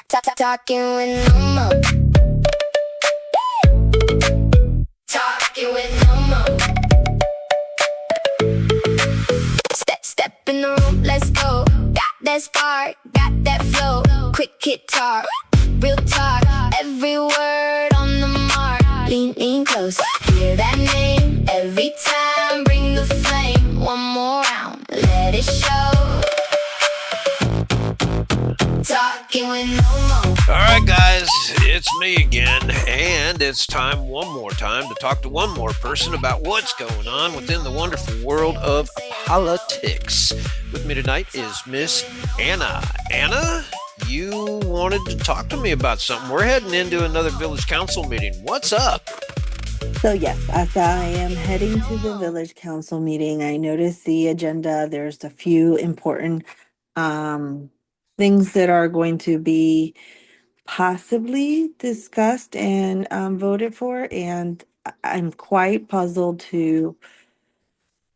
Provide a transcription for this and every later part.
Talking with no mo. Talking with no mo. Step in the room, let's go. Got that spark, got that flow. Quick hit talk, real talk. Every word on the mark. Lean close, hear that name every time. Bring the flame, one more round. Let it show. Talking with no mo. All right, guys, it's me again, and it's time one more time to talk to one more person about what's going on within the wonderful world of politics. With me tonight is Miss Anna. Anna, you wanted to talk to me about something. We're heading into another village council meeting. What's up? So yes, as I am heading to the village council meeting, I noticed the agenda. There's a few important um, things that are going to be possibly discussed and voted for, and I'm quite puzzled to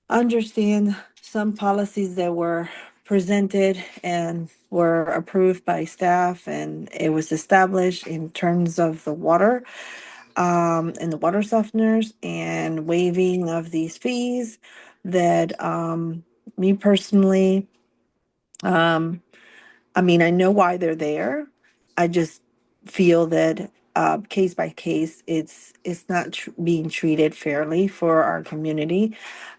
understand some policies that were presented and were approved by staff, and it was established in terms of the water and the water softeners and waiving of these fees that me personally, um, I mean, I know why they're there. I just feel that case by case, it's not being treated fairly for our community.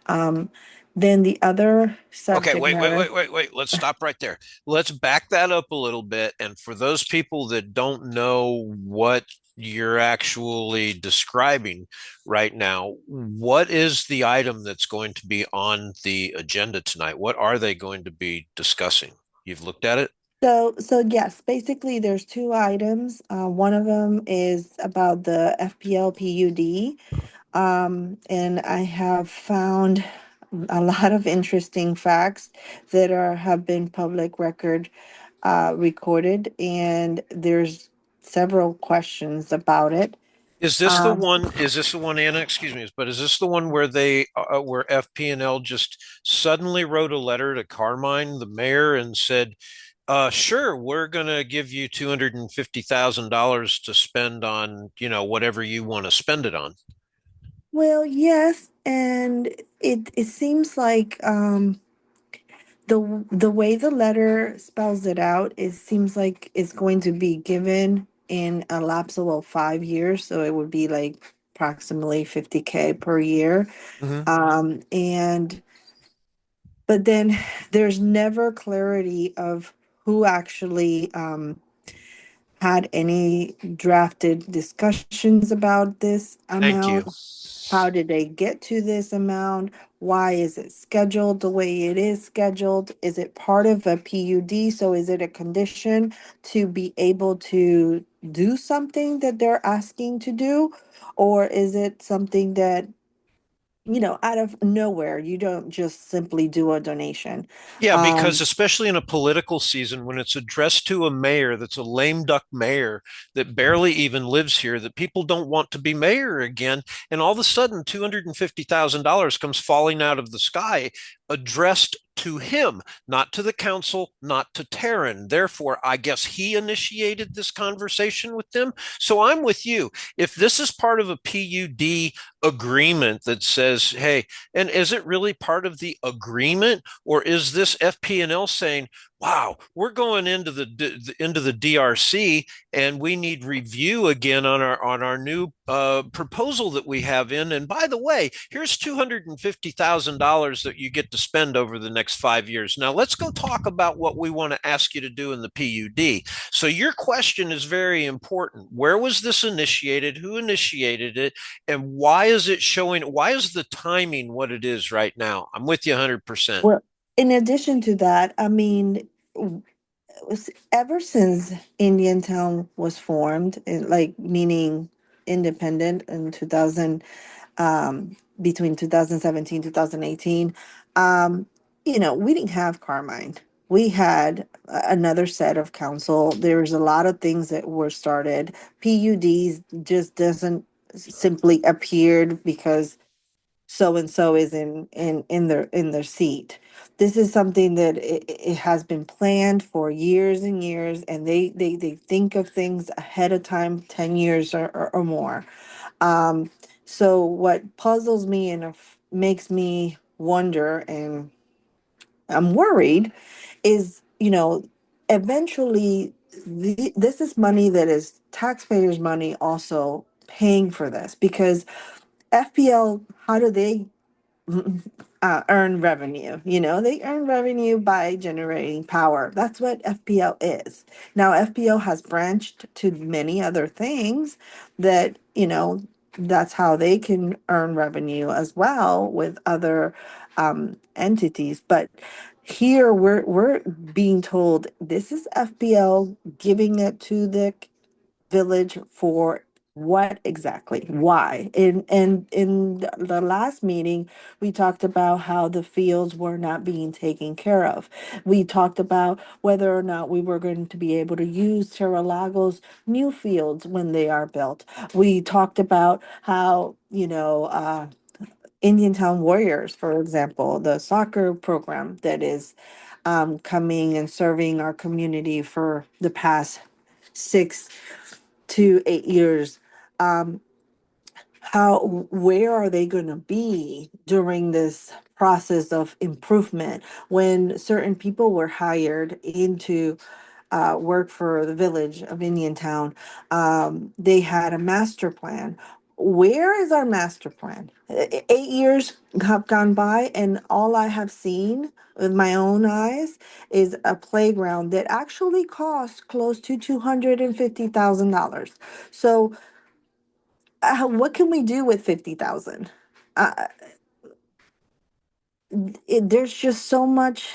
Um, then the other Okay, subject matter. wait. Let's stop right there. Let's back that up a little bit. And for those people that don't know what you're actually describing right now, what is the item that's going to be on the agenda tonight? What are they going to be discussing? You've looked at it? So yes, basically there's two items. One of them is about the FPL PUD. And I have found a lot of interesting facts that have been public record recorded, and there's several questions about it. Is this the Um, one? Is this the one, Anna? Excuse me, but is this the one where where FP&L just suddenly wrote a letter to Carmine, the mayor, and said, sure, we're gonna give you $250,000 to spend on, whatever you want to spend it on. well, yes, and it seems like the way the letter spells it out, it seems like it's going to be given in a lapse of about 5 years, so it would be like approximately 50K per year. Hmm. And but then there's never clarity of who actually had any drafted discussions about this Thank you. amount. How did they get to this amount? Why is it scheduled the way it is scheduled? Is it part of a PUD? So is it a condition to be able to do something that they're asking to do? Or is it something that, out of nowhere, you don't just simply do a donation? Yeah, because Um, especially in a political season, when it's addressed to a mayor that's a lame duck mayor that barely even lives here, that people don't want to be mayor again, and all of a sudden $250,000 comes falling out of the sky, addressed to him, not to the council, not to Taryn. Therefore, I guess he initiated this conversation with them. So I'm with you. If this is part of a PUD agreement that says, hey, and is it really part of the agreement? Or is this FP&L saying, "Wow, we're going into the DRC and we need review again on our new proposal that we have in. And by the way, here's $250,000 that you get to spend over the next 5 years. Now let's go talk about what we want to ask you to do in the PUD." So your question is very important. Where was this initiated? Who initiated it? And why is it showing? Why is the timing what it is right now? I'm with you 100%. well, in addition to that, I mean, ever since Indiantown was formed, like meaning independent in 2000, between 2017 2018, um, we didn't have Carmine. We had another set of council. There's a lot of things that were started. PUDs just doesn't simply appeared because so and so is in their seat. This is something that it has been planned for years and years, and they think of things ahead of time, 10 years or more. um so what puzzles me and makes me wonder, and I'm worried, is, eventually this is money that is taxpayers' money also paying for this, because FPL, how do they earn revenue? They earn revenue by generating power. That's what FPL is. Now, FPL has branched to many other things that, that's how they can earn revenue as well with other entities. But here we're being told this is FPL giving it to the village for what exactly? Why? In the last meeting, we talked about how the fields were not being taken care of. We talked about whether or not we were going to be able to use Terra Lago's new fields when they are built. We talked about how, Indian Town Warriors, for example, the soccer program that is coming and serving our community for the past 6 to 8 years. um, where are they going to be during this process of improvement when certain people were hired into work for the village of Indian Town? They had a master plan. Where is our master plan? 8 years have gone by, and all I have seen with my own eyes is a playground that actually costs close to $250,000. So, what can we do with 50,000? Uh, there's just so much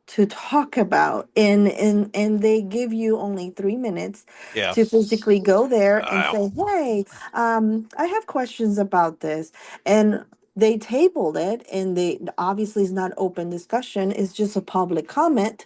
to talk about, and they give you only 3 minutes Yeah. to physically go there and I, say, hey, I have questions about this. And they tabled it, and they obviously is not open discussion, it's just a public comment.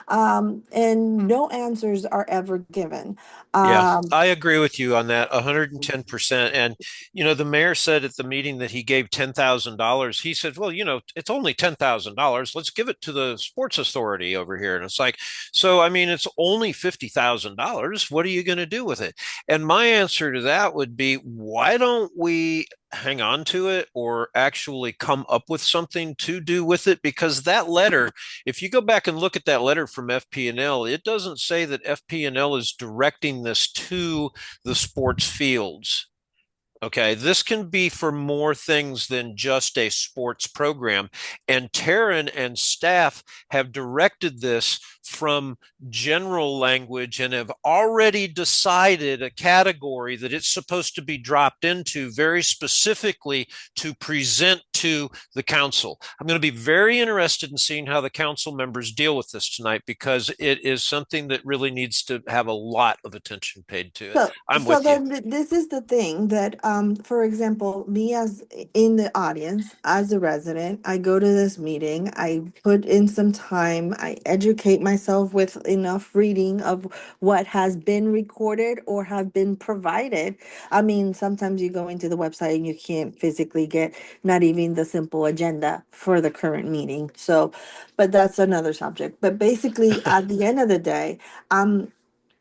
And no answers are ever given. Yeah, um, I agree with you on that 110%. And, the mayor said at the meeting that he gave $10,000. He said, well, it's only $10,000. Let's give it to the sports authority over here. And it's like, so, I mean, it's only $50,000. What are you going to do with it? And my answer to that would be, why don't we hang on to it or actually come up with something to do with it? Because that letter, if you go back and look at that letter from FP&L, it doesn't say that FP&L is directing this to the sports fields. Okay, this can be for more things than just a sports program. And Taryn and staff have directed this from general language and have already decided a category that it's supposed to be dropped into very specifically to present to the council. I'm going to be very interested in seeing how the council members deal with this tonight, because it is something that really needs to have a lot of attention paid to it. So, I'm so with you. then this is the thing that, for example, me as in the audience, as a resident, I go to this meeting, I put in some time, I educate myself with enough reading of what has been recorded or have been provided. I mean, sometimes you go into the website and you can't physically get not even the simple agenda for the current meeting. So, but that's another subject. But basically, at the end of the day, I'm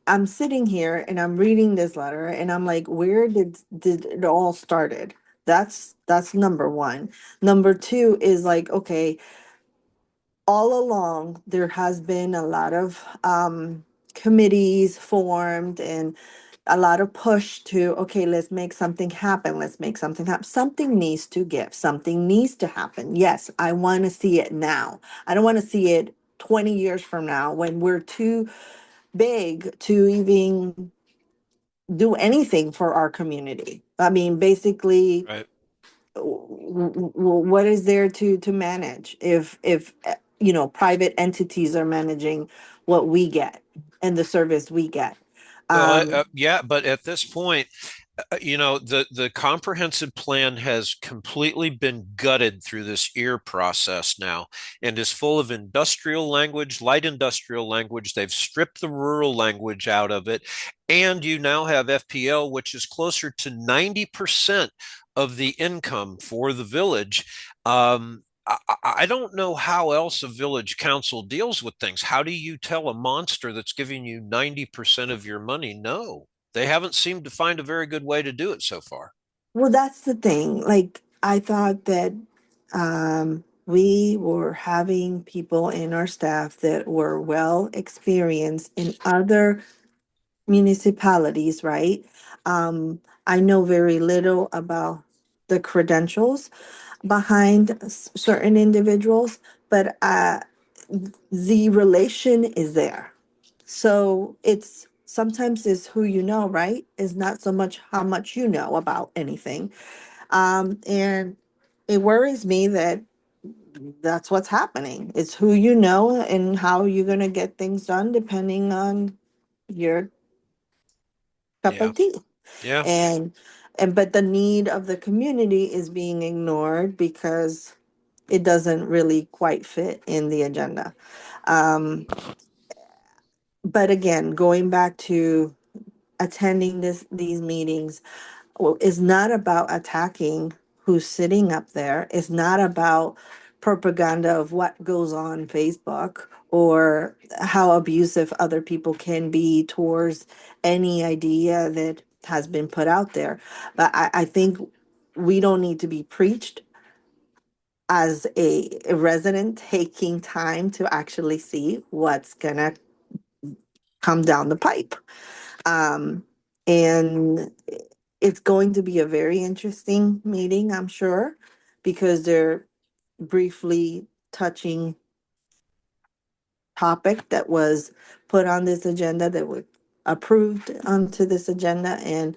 I'm sitting here and I'm reading this letter, and I'm like, where did it all started? That's number one. Number two is like, okay, all along there has been a lot of committees formed and a lot of push to, okay, let's make something happen. Let's make something happen. Something needs to give. Something needs to happen. Yes, I want to see it now. I don't want to see it 20 years from now when we're too big to even do anything for our community. I mean, basically, Right. what is there to manage if private entities are managing what we get and the service we get? Well, Um, yeah, but at this point, The comprehensive plan has completely been gutted through this ear process now and is full of industrial language, light industrial language. They've stripped the rural language out of it. And you now have FPL, which is closer to 90% of the income for the village. I don't know how else a village council deals with things. How do you tell a monster that's giving you 90% of your money no? They haven't seemed to find a very good way to do it so far. Well, that's the thing. Like, I thought that we were having people in our staff that were well experienced in other municipalities, right? I know very little about the credentials behind certain individuals, but the relation is there. So it's sometimes is who you know, right? Is not so much how much you know about anything. And it worries me that that's what's happening. It's who you know and how you're gonna get things done depending on your cup Yeah. of tea. Yeah. And but the need of the community is being ignored because it doesn't really quite fit in the agenda. Um, but again, going back to attending these meetings, well, is not about attacking who's sitting up there. It's not about propaganda of what goes on Facebook or how abusive other people can be towards any idea that has been put out there. But I think we don't need to be preached as a resident taking time to actually see what's gonna come down the pipe. Um, and it's going to be a very interesting meeting, I'm sure, because they're briefly touching topic that was put on this agenda that was approved onto this agenda, and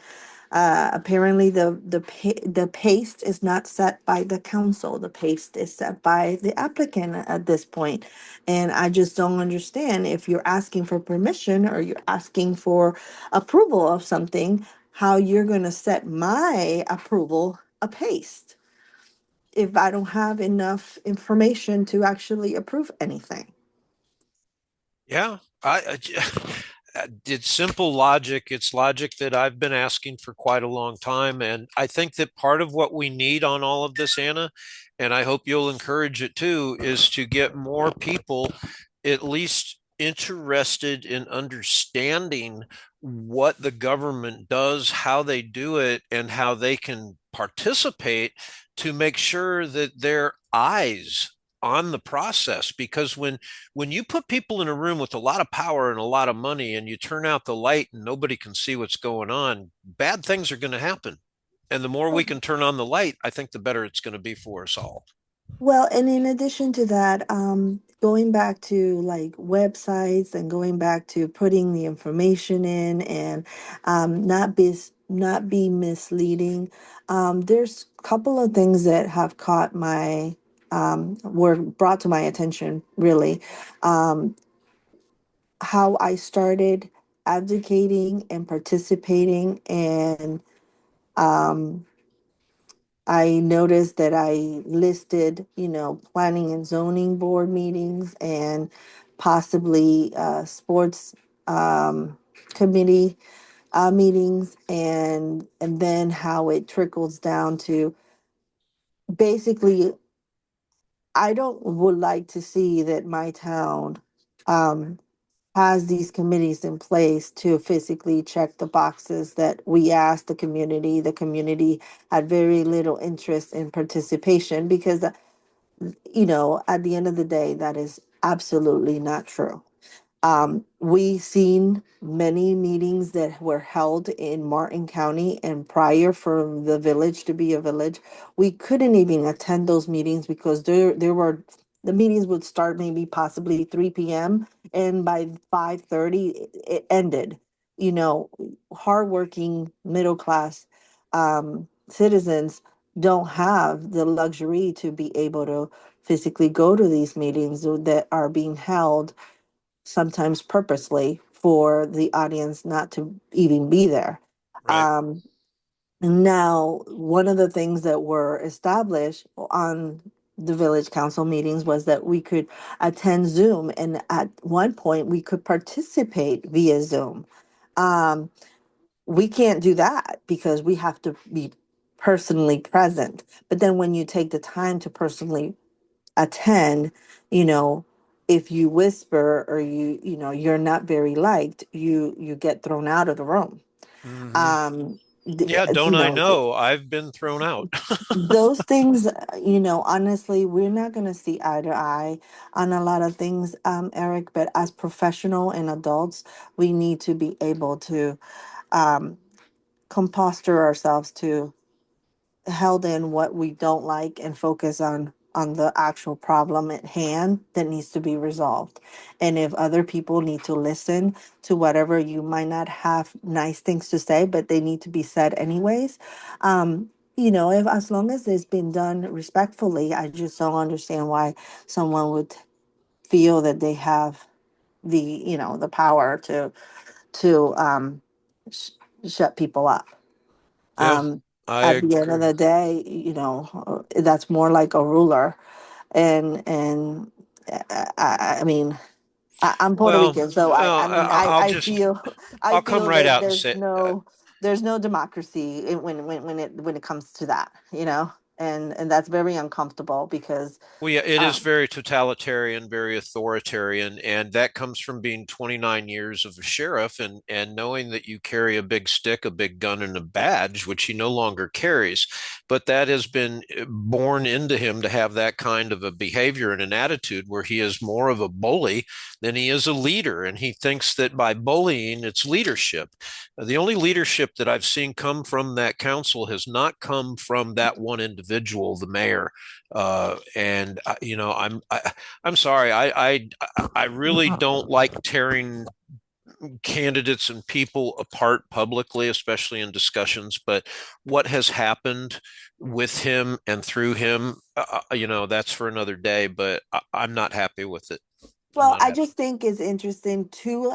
apparently the pace is not set by the council. The pace is set by the applicant at this point, and I just don't understand if you're asking for permission or you're asking for approval of something, how you're going to set my approval a pace if I don't have enough information to actually approve anything. Yeah. It's simple logic. It's logic that I've been asking for quite a long time. And I think that part of what we need on all of this, Anna, and I hope you'll encourage it too, is to get more people at least interested in understanding what the government does, how they do it, and how they can participate to make sure that their eyes on the process. Because when you put people in a room with a lot of power and a lot of money and you turn out the light and nobody can see what's going on, bad things are going to happen. And the more we can turn on the light, I think the better it's going to be for us all. Well, and in addition to that, going back to like websites and going back to putting the information in and not be misleading. There's a couple of things that have caught my were brought to my attention really. Um, how I started advocating and participating and um, I noticed that I listed, planning and zoning board meetings and possibly sports um, committee meetings, and then how it trickles down to basically, I don't would like to see that my town um, has these committees in place to physically check the boxes that we asked the community. The community had very little interest in participation because at the end of the day, that is absolutely not true. We seen many meetings that were held in Martin County, and prior for the village to be a village, we couldn't even attend those meetings because there were the meetings would start maybe possibly 3 p.m. and by 5:30 it ended. You know, hardworking middle class citizens don't have the luxury to be able to physically go to these meetings that are being held sometimes purposely for the audience not to even be there. Right. Um, Now, one of the things that were established on the village council meetings was that we could attend Zoom, and at one point we could participate via Zoom. Um, we can't do that because we have to be personally present. But then when you take the time to personally attend, you know, if you whisper or you're not very liked, you get thrown out of the room. Hmm. Um, Yeah, don't I know? I've been thrown out. those things, honestly, we're not going to see eye to eye on a lot of things, Eric, but as professional and adults, we need to be able to um, composture ourselves to held in what we don't like and focus on the actual problem at hand that needs to be resolved. And if other people need to listen to whatever you might not have nice things to say, but they need to be said anyways, if as long as it's been done respectfully, I just don't understand why someone would feel that they have the power to sh- shut people up. Yeah, um, I at the end of agree. the day, that's more like a ruler. And I mean, I'm Puerto Well, Rican, so I mean, I'll I just feel I I'll come feel right that out and say, there's no democracy when it comes to that, and that's very uncomfortable because well, yeah, it is um very totalitarian, very authoritarian, and that comes from being 29 years of a sheriff and knowing that you carry a big stick, a big gun, and a badge, which he no longer carries. But that has been born into him to have that kind of a behavior and an attitude where he is more of a bully than he is a leader, and he thinks that by bullying, it's leadership. The only leadership that I've seen come from that council has not come from that one individual, the mayor. And I'm sorry. I really don't like tearing candidates and people apart publicly, especially in discussions. But what has happened with him and through him, that's for another day. But I'm not happy with it. I'm Well, not I happy. just think it's interesting. Two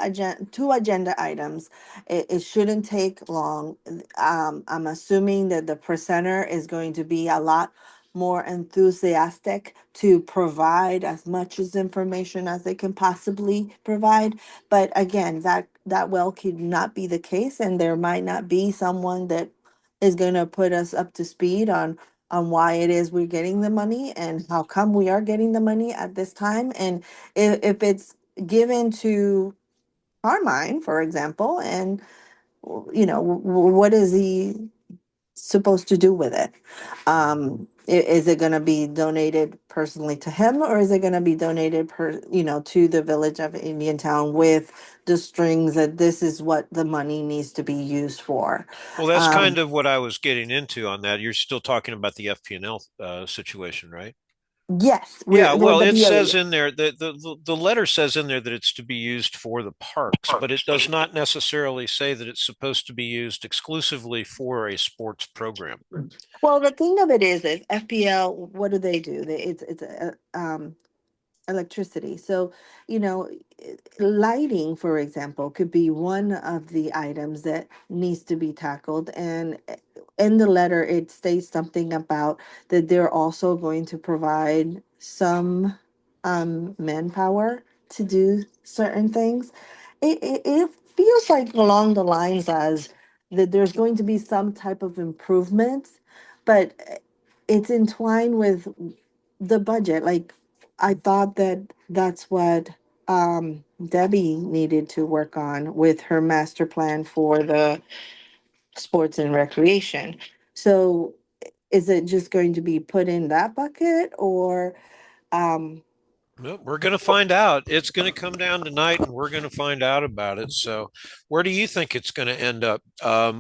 agenda items. It shouldn't take long. I'm assuming that the presenter is going to be a lot more enthusiastic to provide as much as information as they can possibly provide. But again, that well could not be the case, and there might not be someone that is going to put us up to speed on why it is we're getting the money and how come we are getting the money at this time. And if it's given to Carmine, for example, and what is he supposed to do with it? Is it going to be donated personally to him, or is it going to be donated to the village of Indiantown with the strings that this is what the money needs to be used for? Well, that's Um, kind of what I was getting into on that. You're still talking about the FP&L situation, right? yes, Yeah, we're well, the it BOE. says in there that the letter says in there that it's to be used for the parks, but it does not necessarily say that it's supposed to be used exclusively for a sports program. Well, the thing of it is FPL. What do they do? It's electricity. So, you know, lighting, for example, could be one of the items that needs to be tackled. And in the letter, it states something about that they're also going to provide some manpower to do certain things. It feels like along the lines as that there's going to be some type of improvements, but it's entwined with the budget. Like I thought that that's what Debbie needed to work on with her master plan for the sports and recreation. So is it just going to be put in that bucket or um Well, we're going to find out. It's going to come down tonight, and we're going to find out about it. So, where do you think it's going to end up?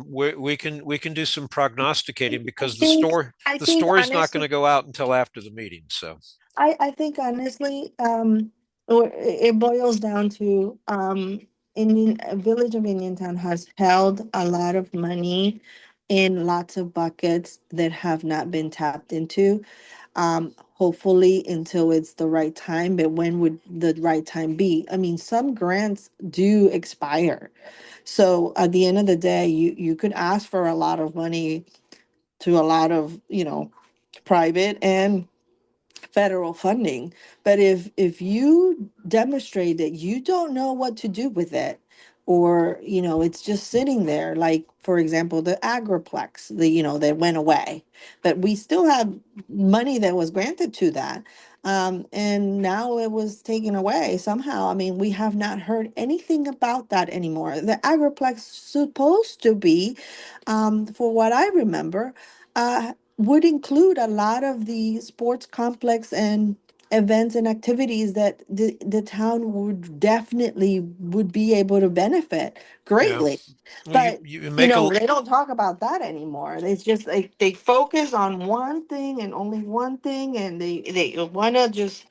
We can do some prognosticating I because the think story I the think story's not going honestly to go out until after the meeting. So, I think honestly, it boils down to Indian Village of Indiantown has held a lot of money in lots of buckets that have not been tapped into. hopefully until it's the right time. But when would the right time be? I mean, some grants do expire. So at the end of the day, you could ask for a lot of money to a lot of, private and federal funding. But if you demonstrate that you don't know what to do with it, or it's just sitting there, like for example the agriplex, that went away, but we still have money that was granted to that, and now it was taken away somehow. I mean, we have not heard anything about that anymore. The agriplex supposed to be, for what I remember, would include a lot of the sports complex and events and activities that the town would definitely would be able to benefit Yeah. greatly. Well, But you make a they don't talk about that anymore. It's just like they focus on one thing and only one thing, and they want to just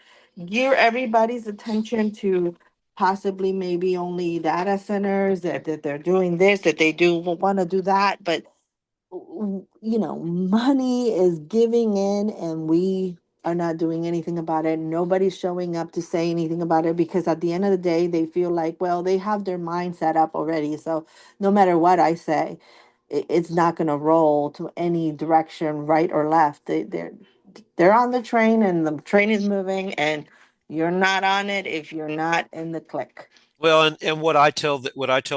gear everybody's attention to possibly maybe only data centers, that they're doing this, that they do want to do that. But money is giving in, and we are not doing anything about it. Nobody's showing up to say anything about it, because at the end of the day, they feel like, well, they have their mind set up already. So no matter what I say, it's not going to roll to any direction, right or left. They're on the train, and the train is moving, and you're not on it if you're not in the clique. Well, and what I tell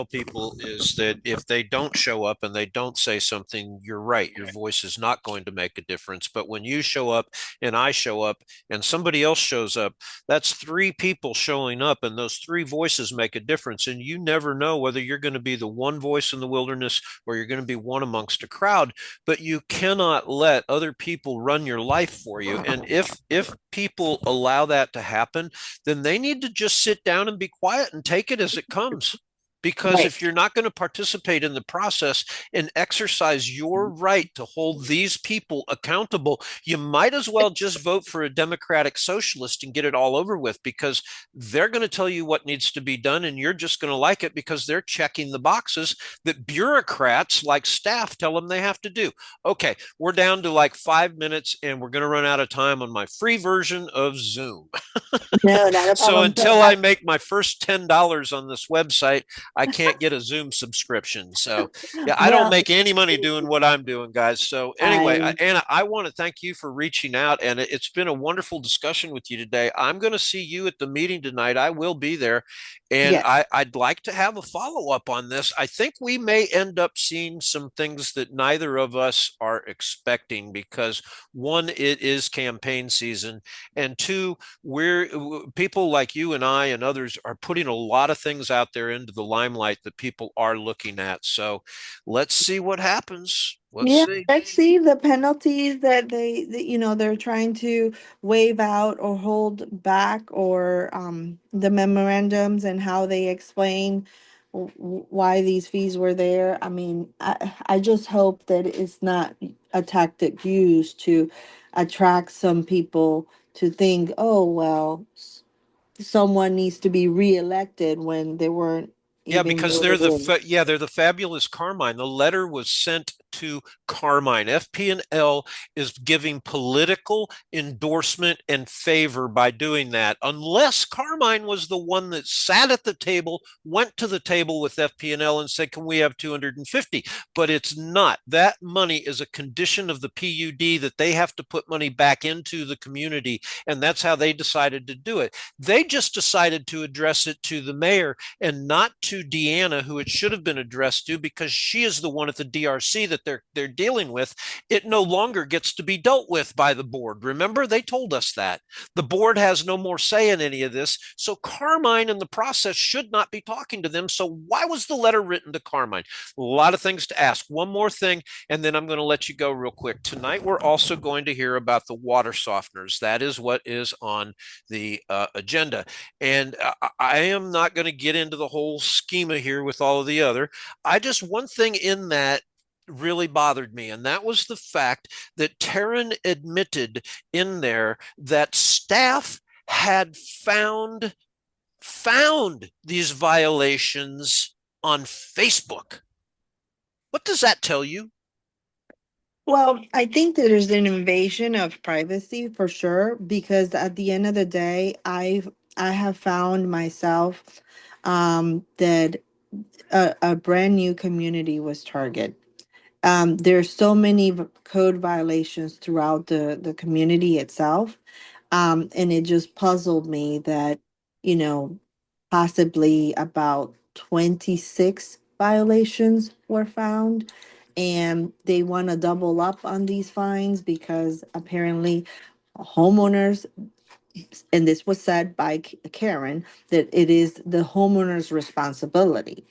people is that if they don't show up and they don't say something, you're right. Your voice is not going to make a difference. But when you show up and I show up and somebody else shows up, that's three people showing up, and those three voices make a difference. And you never know whether you're going to be the one voice in the wilderness or you're going to be one amongst a crowd. But you cannot let other people run your life for you. And if people allow that to happen, then they need to just sit down and be quiet and take it as it comes. Because Right. if you're not going to participate in the process and exercise your right to hold these people accountable, you might as well just vote for a democratic socialist and get it all over with, because they're going to tell you what needs to be done and you're just going to like it because they're checking the boxes that bureaucrats like staff tell them they have to do. Okay, we're down to like 5 minutes and we're going to run out of time on my free version of Zoom. No, not a So problem. So until I make my first $10 on this website, I can't get a Zoom subscription. So yeah, I don't well, make any money doing what I'm doing, guys. So anyway, I Anna, I want to thank you for reaching out, and it's been a wonderful discussion with you today. I'm going to see you at the meeting tonight. I will be there, and yes. I'd like to have a follow up on this. I think we may end up seeing some things that neither of us are expecting, because one, it is campaign season, and two, we're people like you and I and others are putting a lot of things out there into the limelight that people are looking at. So let's see what happens. Let's Yeah, see. let's see the penalties that they're trying to waive out or hold back, or the memorandums and how they explain why these fees were there. I mean, I just hope that it's not a tactic used to attract some people to think, oh, well, someone needs to be reelected when they weren't Yeah, even because voted in. they're the fabulous Carmine. The letter was sent to Carmine. FP&L is giving political endorsement and favor by doing that, unless Carmine was the one that sat at the table, went to the table with FP&L and said, "Can we have 250?" But it's not. That money is a condition of the PUD that they have to put money back into the community, and that's how they decided to do it. They just decided to address it to the mayor and not to Deanna, who it should have been addressed to, because she is the one at the DRC that they're dealing with. It no longer gets to be dealt with by the board. Remember, they told us that the board has no more say in any of this. So Carmine in the process should not be talking to them. So why was the letter written to Carmine? A lot of things to ask. One more thing, and then I'm going to let you go real quick. Tonight, we're also going to hear about the water softeners. That is what is on the agenda. And I am not going to get into the whole schema here with all of the other. One thing in that really bothered me, and that was the fact that Taryn admitted in there that staff had found these violations on Facebook. What does that tell you? Well, I think that there's an invasion of privacy for sure, because at the end of the day, I have found myself that a brand new community was targeted. There's so many code violations throughout the community itself. And it just puzzled me that, you know, possibly about 26 violations were found. And they want to double up on these fines because apparently homeowners, and this was said by Karen, that it is the homeowner's responsibility.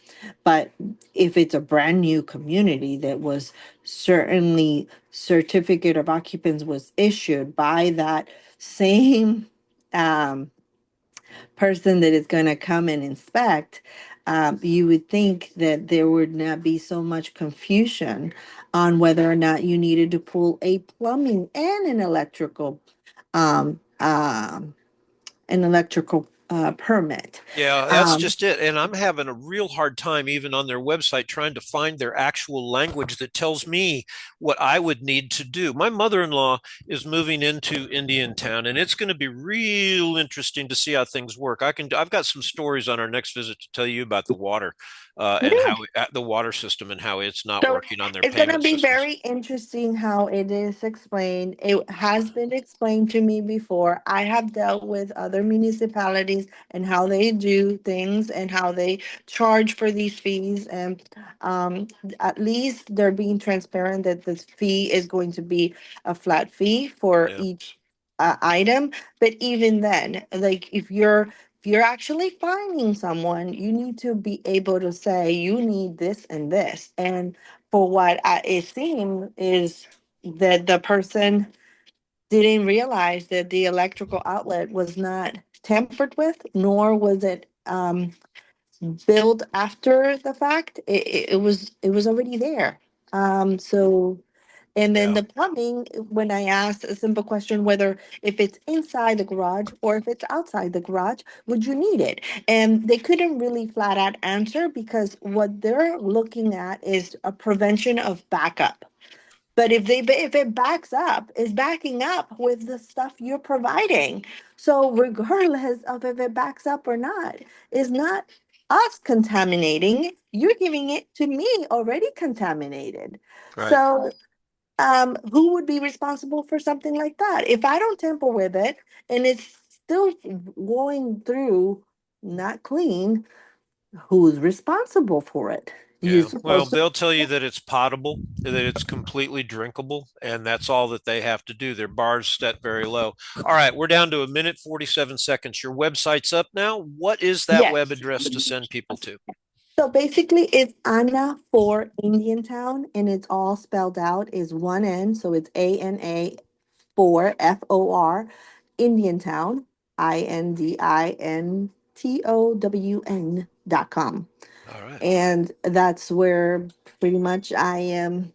But if it's a brand new community that was certainly certificate of occupants was issued by that same um, person that is going to come and inspect, you would think that there would not be so much confusion on whether or not you needed to pull a plumbing and um, um, permit. Yeah, that's just it. And I'm having a real hard time, even on their website, trying to find their actual language that tells me what I would need to do. My mother-in-law is moving into Indiantown, and it's going to be real interesting to see how things work. I've got some stories on our next visit to tell you about the water, and how the water system and how it's not So working on their it's going to payment be systems. very interesting how it is explained. It has been explained to me before. I have dealt with other municipalities and how they do things and how they charge for these fees. And at least they're being transparent that this fee is going to be a flat fee for Yeah, each item. But even then, like if you're actually finding someone, you need to be able to say you need this and this. And for it seemed is that the person didn't realize that the electrical outlet was not tampered with, nor was it built after the fact. It was already there. So and then yeah, the plumbing, when I asked a simple question whether if it's inside the garage or if it's outside the garage, would you need it? And they couldn't really flat out answer because what they're looking at is a prevention of backup. But if it backs up, it's backing up with the stuff you're providing. So regardless of if it backs up or not, it's not us contaminating. You're giving it to me already contaminated. right. So who would be responsible for something like that? If I don't tamper with it and it's still going through not clean, who's responsible for it? You're Yeah. Well, supposed to. they'll tell you that it's potable, that it's completely drinkable, and that's all that they have to do. Their bar's set very low. All right, we're down to a minute 47 seconds. Your website's up now. What is that web Yes. address to send people to? So basically, it's Anna for Indiantown, and it's all spelled out. Is one N, so it's ANA for FOR, Indiantown, INDINTOWN.com. All right. And that's where pretty much I am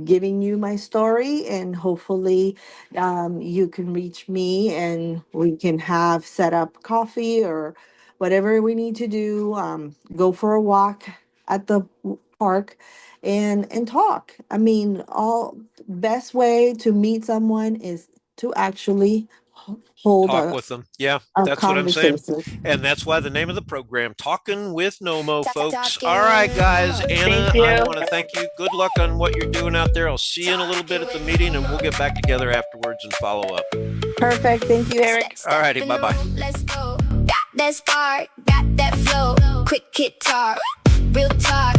giving you my story, and hopefully you can reach me and we can have set up coffee or whatever we need to do, go for a walk at the park and talk. I mean, all best way to meet someone is to actually hold Talk with them. Yeah, a that's what I'm saying. conversation. And that's why the name of the program, Talking with Nomo, folks. Talking All right, guys. with Anna, Thank I you. want to thank you. Good luck on what you're doing out there. I'll see you in a little bit at the meeting, and we'll get back together afterwards and follow up. Perfect. Thank you, Eric. All righty. in the Bye-bye. room, let's go. Got that spark, got that flow. Quick hit talk, real talk.